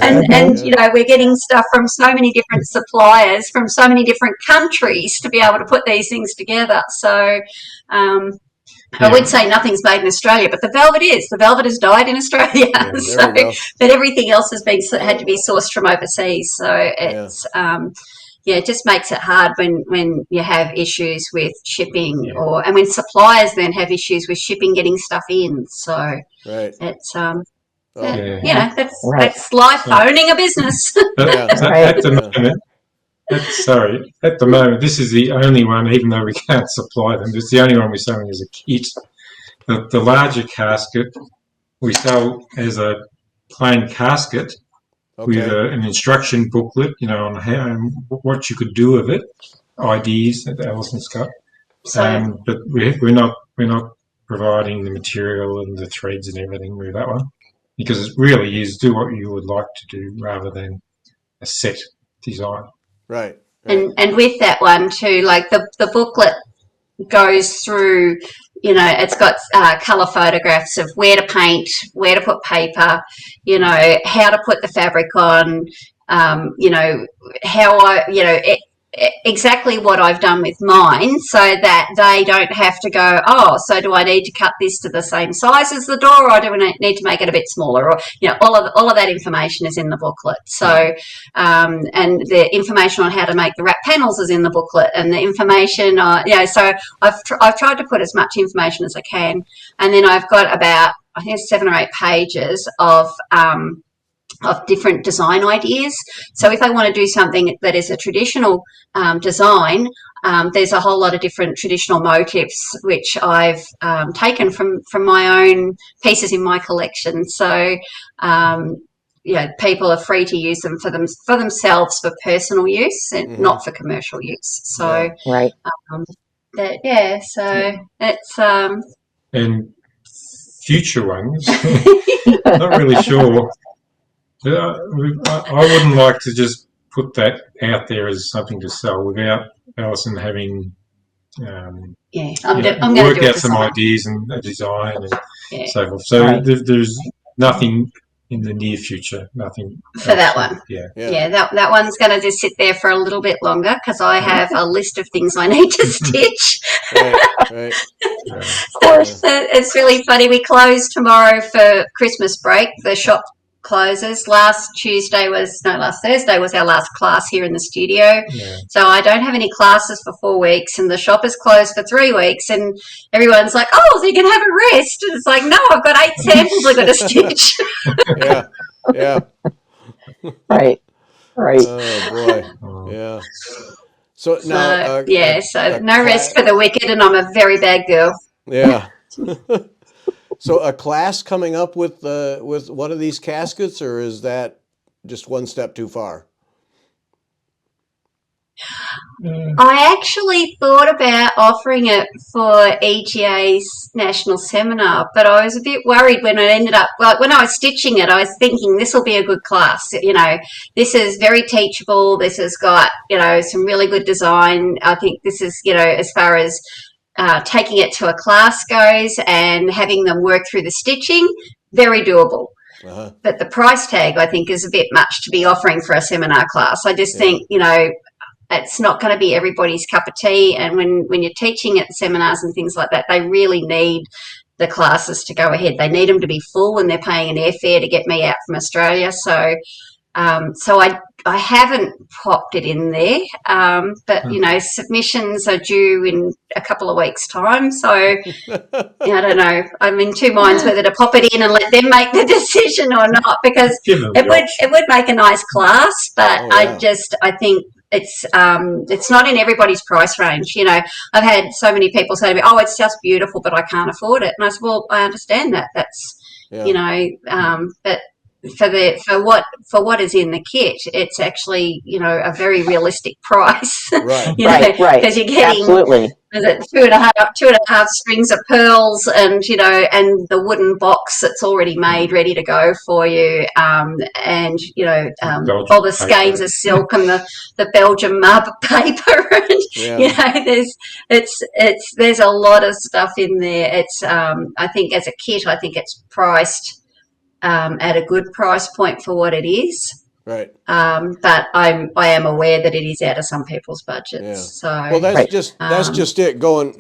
And we're getting stuff from so many different suppliers from so many different countries to be able to put these things together. So I would say nothing's made in Australia, but the velvet has dyed in Australia. But everything else had to be sourced from overseas. So it's it just makes it hard when you have issues with shipping and when suppliers then have issues with shipping, getting stuff in. So it's that's life owning a business. At the moment, this is the only one, even though we can't supply them, it's the only one we're selling as a kit. The larger casket we sell as a plain casket with an instruction booklet, on how what you could do with it, ideas that Alison's got. But we're not providing the material and the threads and everything with that one. Because it really is do what you would like to do rather than a set design. Right. And with that one too, like the booklet goes through, it's got colour photographs of where to paint, where to put paper, how to put the fabric on, exactly what I've done with mine so that they don't have to go, oh, so do I need to cut this to the same size as the door or do I need to make it a bit smaller? Or, all of that information is in the booklet. So, and the information on how to make the wrap panels is in the booklet and the information, so I've tried to put as much information as I can. And then I've got about, I think it's 7 or 8 pages of different design ideas. So if I want to do something that is a traditional design, there's a whole lot of different traditional motifs which I've taken from my own pieces in my collection. So people are free to use them for themselves for personal use and not for commercial use. So so it's and future ones. Not really sure. I wouldn't like to just put that out there as something to sell without Alison having I'm going to work do a out some design. ideas and a design and Yeah. so forth. So Right. there's nothing in the near future, nothing For else. that one. Yeah. That one's going to just sit there for a little bit longer because I have a list of things I need to stitch. Right. Of course. It's really funny. We close tomorrow for Christmas break. The shop closes. Last Thursday was our last class here in the studio. Yeah. So I don't have any classes for 4 weeks, and the shop is closed for 3 weeks. And everyone's like, "Oh, so you can have a rest?" And it's like, "No, I've got 8 samples I've got to stitch." Yeah. Right. Oh boy. Yeah. So now, so no rest for the wicked, and I'm a very bad girl. Yeah. So a class coming up with one of these caskets, or is that just one step too far? I actually thought about offering it for EGA's national seminar, but I was a bit worried when I when I was stitching it, I was thinking this will be a good class. This is very teachable. This has got, some really good design. I think this is, as far as taking it to a class goes and having them work through the stitching, very doable. Uh-huh. But the price tag, I think, is a bit much to be offering for a seminar class. I just think, it's not going to be everybody's cup of tea. And when you're teaching at seminars and things like that, they really need the classes to go ahead. They need them to be full, and they're paying an airfare to get me out from Australia. So I haven't popped it in there, but submissions are due in a couple of weeks' time. So I don't know. I'm in two minds whether to pop it in and let them make the decision or not, because it would make a nice class, but I think it's not in everybody's price range. I've had so many people say to me, "Oh, it's just beautiful, but I can't afford it." And I said, "Well, I understand that. That's but for what is in the kit, it's actually a very realistic price." Right. Right. Because you're getting Absolutely. two and a half strings of pearls, and and the wooden box that's already made, ready to go for you, and all the skeins of silk and the Belgian mud paper, and there's a lot of stuff in there. It's I think as a kit, I think it's priced at a good price point for what it is. Right. But I am aware that it is out of some people's budgets. Yeah. So Well, that's just it. Going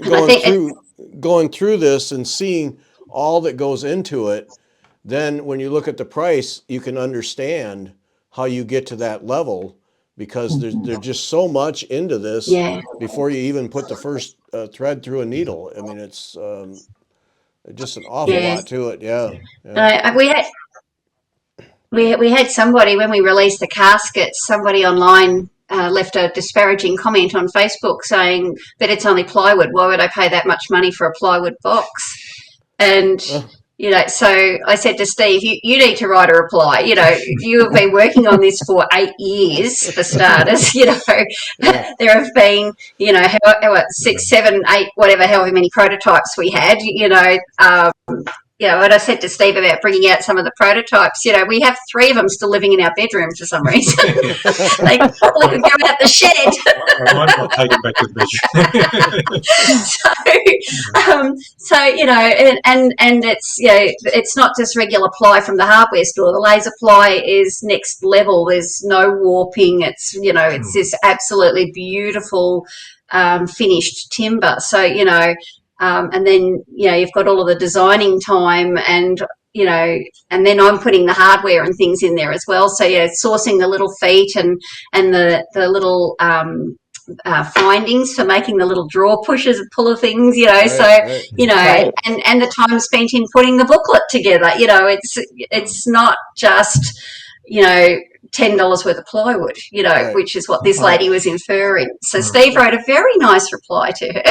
through this and seeing all that goes into it. Then, when you look at the price, you can understand how you get to that level, because there's just so much into this before you even put the first thread through a needle. I mean, it's just an awful lot to it. Yeah. We had somebody, when we released the caskets, somebody online left a disparaging comment on Facebook saying that it's only plywood. Why would I pay that much money for a plywood box? And so I said to Steve, you need to write a reply. You have been working on this for 8 years, for starters. There have been, 6, 7, 8, however many prototypes we had, and I said to Steve about bringing out some of the prototypes, we have 3 of them still living in our bedroom for some reason. They probably could go out the shed. I might not take it back to the bedroom. And it's not just regular ply from the hardware store. The laser ply is next level. There's no warping. It's it's this absolutely beautiful finished timber. So and then you've got all of the designing time, and and then I'm putting the hardware and things in there as well. So sourcing the little feet and the little findings for making the little drawer pushers and puller things, Right. and the time spent in putting the booklet together. It's not just $10 worth of plywood, which is what this lady was inferring. So Steve wrote a very nice reply to her.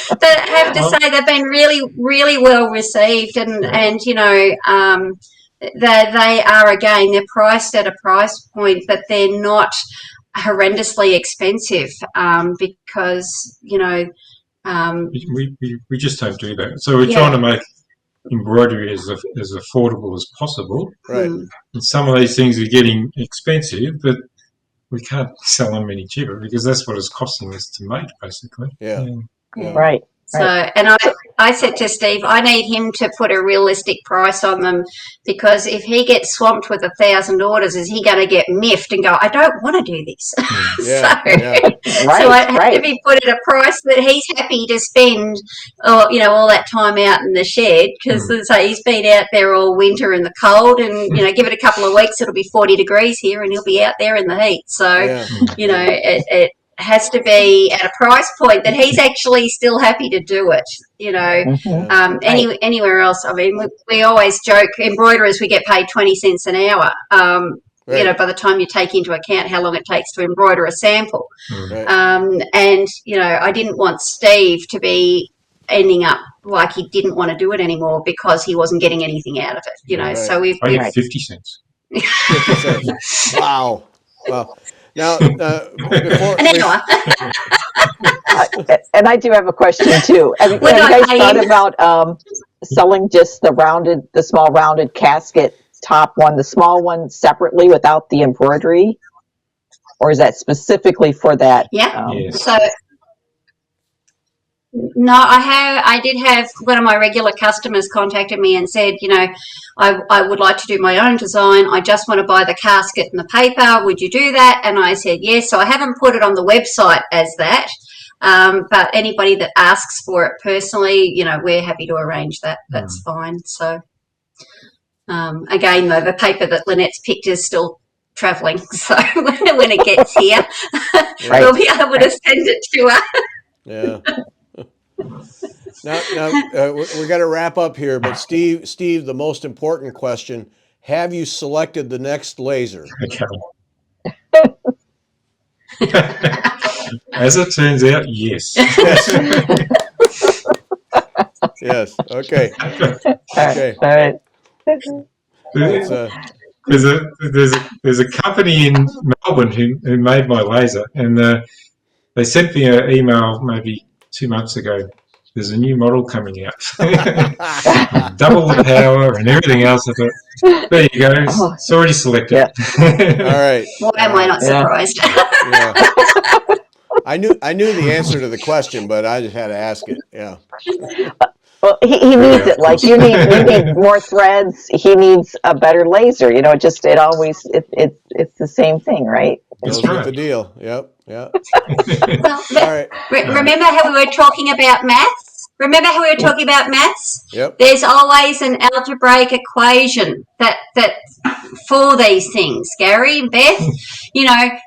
But I have to say they've been really, really well received, and they are, again, they're priced at a price point, but they're not horrendously expensive, because we just don't do that. So we're trying to make embroidery as affordable as possible. Right. And some of these things are getting expensive, but we can't sell them any cheaper because that's what it's costing us to make, basically. Yeah. Right. So, and I said to Steve, I need him to put a realistic price on them, because if he gets swamped with 1,000 orders, is he going to get miffed and go, I don't want to do this? Yeah. So I have to be put at a price that he's happy to spend, all that time out in the shed, because he's been out there all winter in the cold, and give it a couple of weeks, it'll be 40 degrees here, and he'll be out there in the heat. So it has to be at a price point that he's actually still happy to do it. Anywhere else, I mean, we always joke, embroiderers, we get paid 20 cents an hour. By the time you take into account how long it takes to embroider a sample. Right. I didn't want Steve to be ending up like he didn't want to do it anymore because he wasn't getting anything out of it. Right. So we've I get 50 cents. 50 cents. Wow. Now, before an hour. And I do have a question too. Have you guys thought about selling just the small rounded casket top one, the small one separately without the embroidery, or is that specifically for that? Yeah. Yes. So no, I did have one of my regular customers contacted me and said, I would like to do my own design. I just want to buy the casket and the paper. Would you do that? And I said yes. So I haven't put it on the website as that. But anybody that asks for it personally, we're happy to arrange that. That's fine. So again, though, the paper that Lynette's picked is still travelling. So when it gets here, we'll be able to send it to her. Yeah. Now we got to wrap up here, but Steve, the most important question: have you selected the next laser? Okay. As it turns out, yes. Yes. Okay. Okay. All right. There's a company in Melbourne who made my laser, and they sent me an email maybe 2 months ago. There's a new model coming out, double the power and everything else. I thought, there you go, it's already selected. All right. Why am I not surprised? Yeah. I knew the answer to the question, but I just had to ask it. Yeah. Well, he needs it. Like you need more threads. He needs a better laser. It's the same thing, right? That's the deal. Yep. Yeah. Well, All right. remember how we were talking about maths? Yep. There's always an algebraic equation that for these things, Gary, Beth.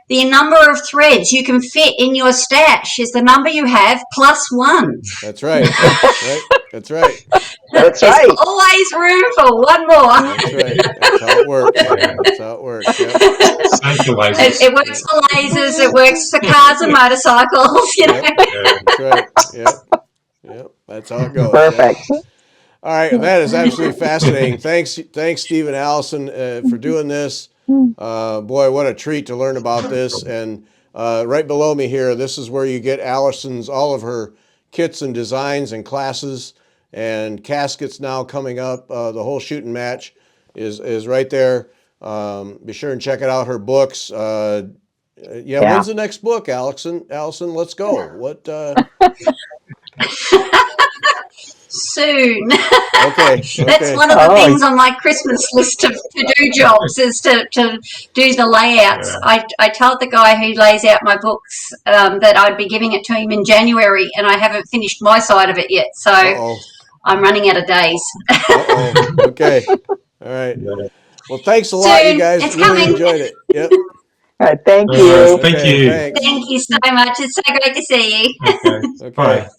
The number of threads you can fit in your stash is the number you have plus one. That's right. That's right. That's right. There's always room for one more. That's right. That's how it works. That's how it works. Yep. Same for lasers. It works for lasers. It works for cars and motorcycles. That's right. Yep. That's how it goes. Perfect. Yep. All right, that is absolutely fascinating. Thanks, Steve and Allison, for doing this. Boy, what a treat to learn about this. And right below me here, this is where you get all of her kits and designs and classes and caskets now coming up. The whole shooting match is right there. Be sure and check it out. Her books. When's the next book, Allison? Let's go. What? Soon. Okay. That's one of the things on my Christmas list of to-do jobs is to do the layouts. Yeah. I told the guy who lays out my books that I'd be giving it to him in January, and I haven't finished my side of it yet. So I'm running out of days. Okay. All right. Well, thanks a lot, you guys. It's really coming. Enjoyed it. Yep. All right. Thank you. Thank you. Thanks. Thank you so much. It's so great to see you. Okay. Bye.